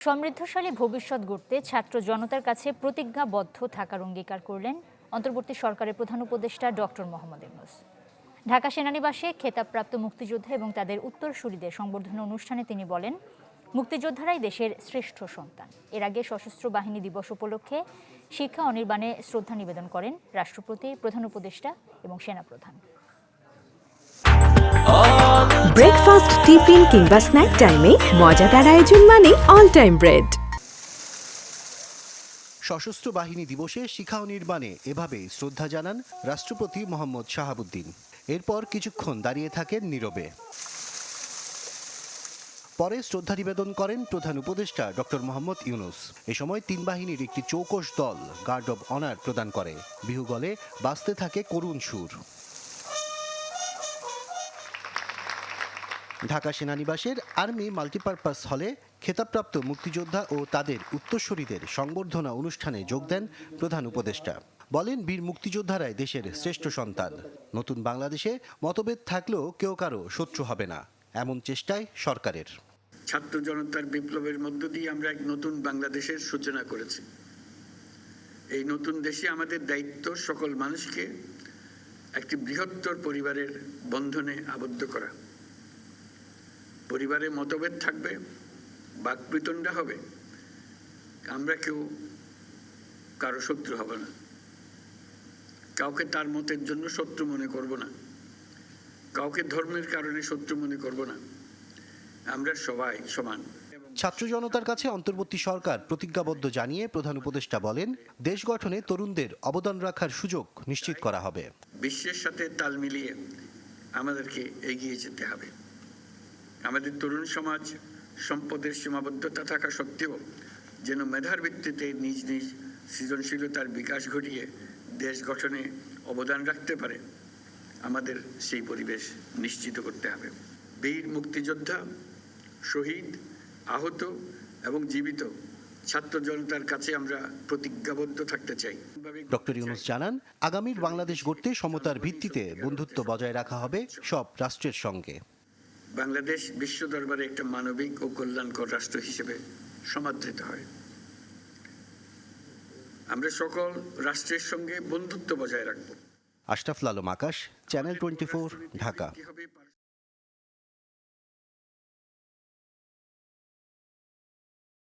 সমৃদ্ধশালী ভবিষ্যৎ গড়তে ছাত্র জনতার কাছে প্রতিজ্ঞাবদ্ধ থাকার অঙ্গীকার করলেন অন্তর্বর্তী সরকারের প্রধান উপদেষ্টা ডক্টর মোহাম্মদ ইউনূস। ঢাকা সেনানিবাসে খেতাবপ্রাপ্ত মুক্তিযোদ্ধা এবং তাদের উত্তরসূরিদের সংবর্ধনা অনুষ্ঠানে তিনি বলেন, মুক্তিযোদ্ধারাই দেশের শ্রেষ্ঠ সন্তান। এর আগে সশস্ত্র বাহিনী দিবস উপলক্ষে শিক্ষা অনির্বাণে শ্রদ্ধা নিবেদন করেন রাষ্ট্রপতি, প্রধান উপদেষ্টা এবং সেনাপ্রধান। ব্রেকফাস্ট, টিফিন কিংবা স্ন্যাক টাইমে মজাদার আয়োজন মানে অল টাইম ব্রেড। সশস্ত্র বাহিনী দিবসে শিখা নির্মাণে এভাবে শ্রদ্ধা জানান রাষ্ট্রপতি মোহাম্মদ শাহাবুদ্দিন। এরপর কিছুক্ষণ দাঁড়িয়ে থাকেন নীরবে। পরে শ্রদ্ধা নিবেদন করেন প্রধান উপদেষ্টা ডক্টর মোহাম্মদ ইউনূস। এ সময় তিন বাহিনীর একটি চৌকস দল গার্ড অব অনার প্রদান করে। বিহু গলে বাজতে থাকে করুণ সুর। ঢাকা সেনানিবাসের আর্মি মাল্টিপারপাস হলে খেতাবপ্রাপ্ত মুক্তিযোদ্ধা ও তাদের উত্তরসূরিদের সংবর্ধনা অনুষ্ঠানে যোগ দেন প্রধান উপদেষ্টা। বলেন, বীর মুক্তিযোদ্ধারাই দেশের শ্রেষ্ঠ সন্তান। নতুন বাংলাদেশে মতভেদ থাকলেও কেউ কারো শত্রু হবে না, এমন চেষ্টায় সরকারের। ছাত্র জনতার বিপ্লবের মধ্য দিয়ে আমরা এক নতুন বাংলাদেশের সূচনা করেছি। এই নতুন দেশে আমাদের দায়িত্ব সকল মানুষকে একটি বৃহত্তর পরিবারের বন্ধনে আবদ্ধ করা। পরিবারে মতভেদ থাকবে, বাকবিতণ্ডা হবে, আমরা কেউ কারো শত্রু হব না, কাউকে তার মতের জন্য শত্রু মনে করব না, কাউকে ধর্মের কারণে শত্রু মনে করব না, আমরা সবাই সমান। ছাত্র জনতার কাছে অন্তর্বর্তী সরকার প্রতিজ্ঞাবদ্ধ জানিয়ে প্রধান উপদেষ্টা বলেন, দেশ গঠনে তরুণদের অবদান রাখার সুযোগ নিশ্চিত করা হবে। বিশ্বের সাথে তাল মিলিয়ে আমাদেরকে এগিয়ে যেতে হবে। আমাদের তরুণ সমাজ সম্পদের সীমাবদ্ধতা থাকা সত্ত্বেও যেন মেধার ভিত্তিতে নিজ নিজ সৃজনশীলতার বিকাশ ঘটিয়ে দেশ গঠনে অবদান রাখতে পারে, আমাদের সেই পরিবেশ নিশ্চিত করতে হবে। বীর মুক্তিযোদ্ধা, শহীদ, আহত এবং জীবিত ছাত্র জনতার কাছে আমরা প্রতিজ্ঞাবদ্ধ থাকতে চাই। ডক্টর ইউনূস জানান, আগামীর বাংলাদেশ গড়তে সমতার ভিত্তিতে বন্ধুত্ব বজায় রাখা হবে সব রাষ্ট্রের সঙ্গে। বাংলাদেশ বিশ্ব দরবারে একটা মানবিক ও কল্যাণকর রাষ্ট্র হিসেবে সমাদৃত হয়। আমরা সকল রাষ্ট্রের সঙ্গে বন্ধুত্ব বজায় রাখব। আশরাফুল আলম আকাশ, চ্যানেল 24, ঢাকা।